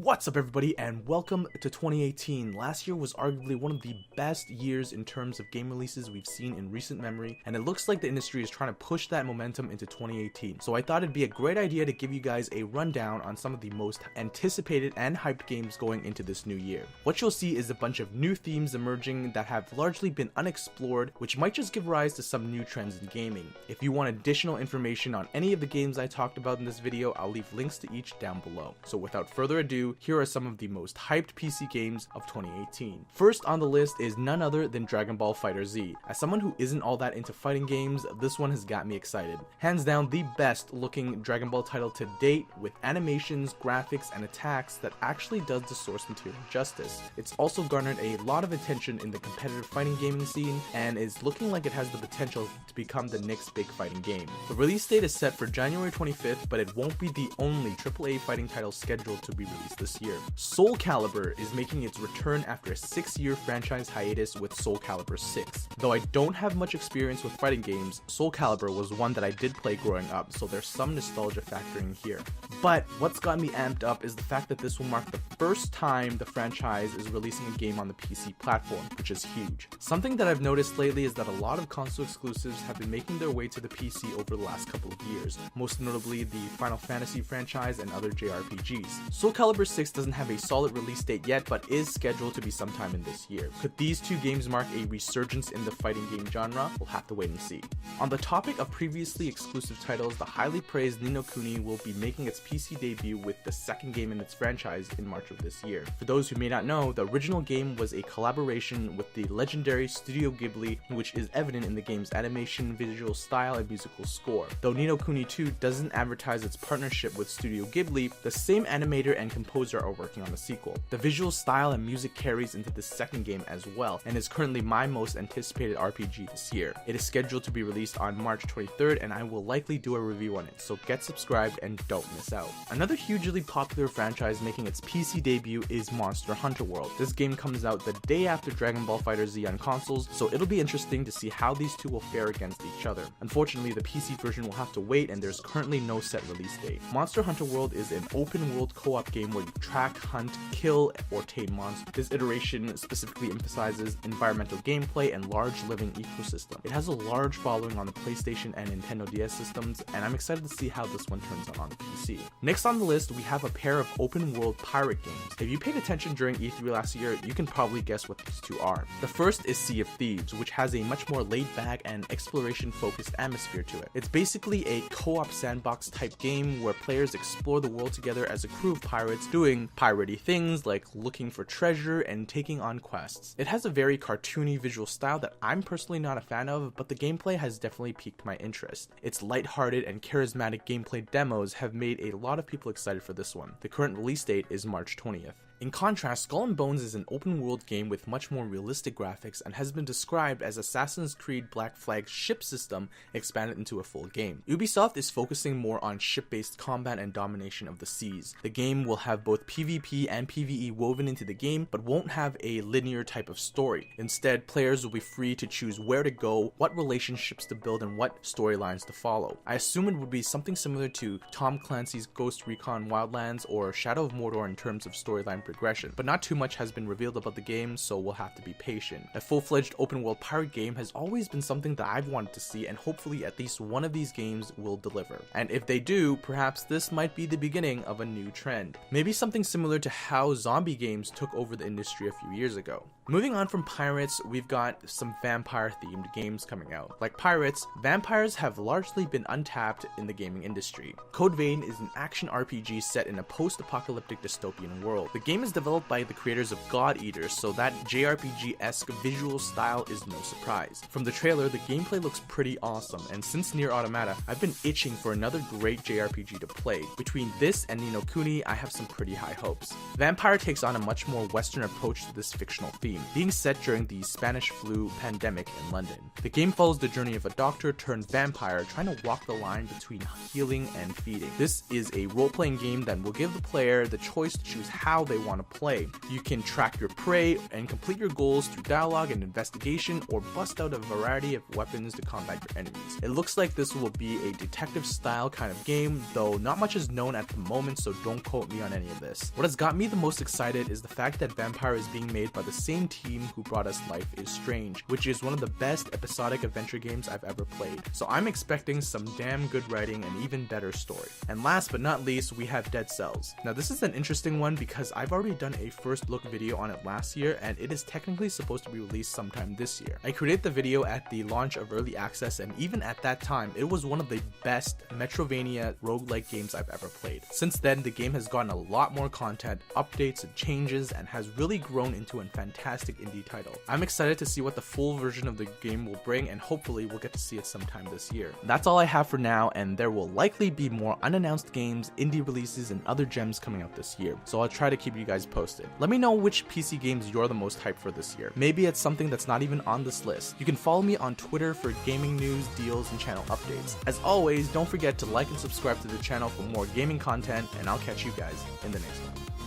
What's up everybody and welcome to 2018. Last year was arguably one of the best years in terms of game releases we've seen in recent memory, and it looks like the industry is trying to push that momentum into 2018. So I thought it'd be a great idea to give you guys a rundown on some of the most anticipated and hyped games going into this new year. What you'll see is a bunch of new themes emerging that have largely been unexplored, which might just give rise to some new trends in gaming. If you want additional information on any of the games I talked about in this video, I'll leave links to each down below. So without further ado, here are some of the most hyped PC games of 2018. First on the list is none other than Dragonball FighterZ. As someone who isn't all that into fighting games, this one has got me excited. Hands down the best looking Dragon Ball title to date, with animations, graphics, and attacks that actually does the source material justice. It's also garnered a lot of attention in the competitive fighting gaming scene, and is looking like it has the potential to become the next big fighting game. The release date is set for January 25th, but it won't be the only AAA fighting title scheduled to be released this year. Soul Calibur is making its return after a 6-year franchise hiatus with Soul Calibur 6. Though I don't have much experience with fighting games, Soul Calibur was one that I did play growing up, so there's some nostalgia factoring here. But what's got me amped up is the fact that this will mark the first time the franchise is releasing a game on the PC platform, which is huge. Something that I've noticed lately is that a lot of console exclusives have been making their way to the PC over the last couple of years, most notably the Final Fantasy franchise and other JRPGs. Soul Calibur 6 doesn't have a solid release date yet, but is scheduled to be sometime in this year. Could these two games mark a resurgence in the fighting game genre? We'll have to wait and see. On the topic of previously exclusive titles, the highly praised No Kuni will be making its PC debut with the second game in its franchise in March of this year. For those who may not know, the original game was a collaboration with the legendary Studio Ghibli, which is evident in the game's animation, visual style, and musical score. Though Ni no Kuni 2 doesn't advertise its partnership with Studio Ghibli, the same animator and composer are working on the sequel. The visual style and music carries into the second game as well, and is currently my most anticipated RPG this year. It is scheduled to be released on March 23rd, and I will likely do a review on it, so get subscribed and don't miss out. Another hugely popular franchise making its PC debut is Monster Hunter World. This game comes out the day after Dragonball FighterZ on consoles, so it'll be interesting to see how these two will fare against each other. Unfortunately, the PC version will have to wait, and there's currently no set release date. Monster Hunter World is an open world co-op game where you track, hunt, kill, or tame monsters. This iteration specifically emphasizes environmental gameplay and large living ecosystem. It has a large following on the PlayStation and Nintendo DS systems, and I'm excited to see how this one turns out on the PC. Next on the list, we have a pair of open world pirate games. If you paid attention during E3 last year, you can probably guess what these two are. The first is Sea of Thieves, which has a much more laid back and exploration focused atmosphere to it. It's basically a co-op sandbox type game where players explore the world together as a crew of pirates, doing piratey things like looking for treasure and taking on quests. It has a very cartoony visual style that I'm personally not a fan of, but the gameplay has definitely piqued my interest. Its lighthearted and charismatic gameplay demos have made a lot of people excited for this one. The current release date is March 20th. In contrast, Skull and Bones is an open-world game with much more realistic graphics and has been described as Assassin's Creed Black Flag's ship system expanded into a full game. Ubisoft is focusing more on ship-based combat and domination of the seas. The game will have both PvP and PvE woven into the game, but won't have a linear type of story. Instead, players will be free to choose where to go, what relationships to build, and what storylines to follow. I assume it would be something similar to Tom Clancy's Ghost Recon Wildlands or Shadow of Mordor in terms of storyline progression, but not too much has been revealed about the game, so we'll have to be patient. A full-fledged open world pirate game has always been something that I've wanted to see, and hopefully at least one of these games will deliver. And if they do, perhaps this might be the beginning of a new trend. Maybe something similar to how zombie games took over the industry a few years ago. Moving on from pirates, we've got some vampire themed games coming out. Like pirates, vampires have largely been untapped in the gaming industry. Code Vein is an action RPG set in a post-apocalyptic dystopian world. The game is developed by the creators of God Eaters, so that JRPG-esque visual style is no surprise. From the trailer, the gameplay looks pretty awesome, and since Nier Automata, I've been itching for another great JRPG to play. Between this and Ni no Kuni, I have some pretty high hopes. Vampyre takes on a much more Western approach to this fictional theme, being set during the Spanish flu pandemic in London. The game follows the journey of a doctor turned vampire trying to walk the line between healing and feeding. This is a role-playing game that will give the player the choice to choose how they want to play. You can track your prey and complete your goals through dialogue and investigation, or bust out a variety of weapons to combat your enemies. It looks like this will be a detective style kind of game, though not much is known at the moment, so don't quote me on any of this. What has got me the most excited is the fact that Vampyre is being made by the same team who brought us Life is Strange, which is one of the best episodic adventure games I've ever played. So I'm expecting some damn good writing and even better story. And last but not least, we have Dead Cells. Now this is an interesting one because I've already done a first look video on it last year, and it is technically supposed to be released sometime this year. I created the video at the launch of Early Access, and even at that time, it was one of the best Metroidvania roguelike games I've ever played. Since then, the game has gotten a lot more content, updates and changes, and has really grown into a fantastic indie title. I'm excited to see what the full version of the game will bring, and hopefully we'll get to see it sometime this year. That's all I have for now, and there will likely be more unannounced games, indie releases, and other gems coming out this year, so I'll try to keep you guys posted. Let me know which PC games you're the most hyped for this year. Maybe it's something that's not even on this list. You can follow me on Twitter for gaming news, deals, and channel updates. As always, don't forget to like and subscribe to the channel for more gaming content, and I'll catch you guys in the next one.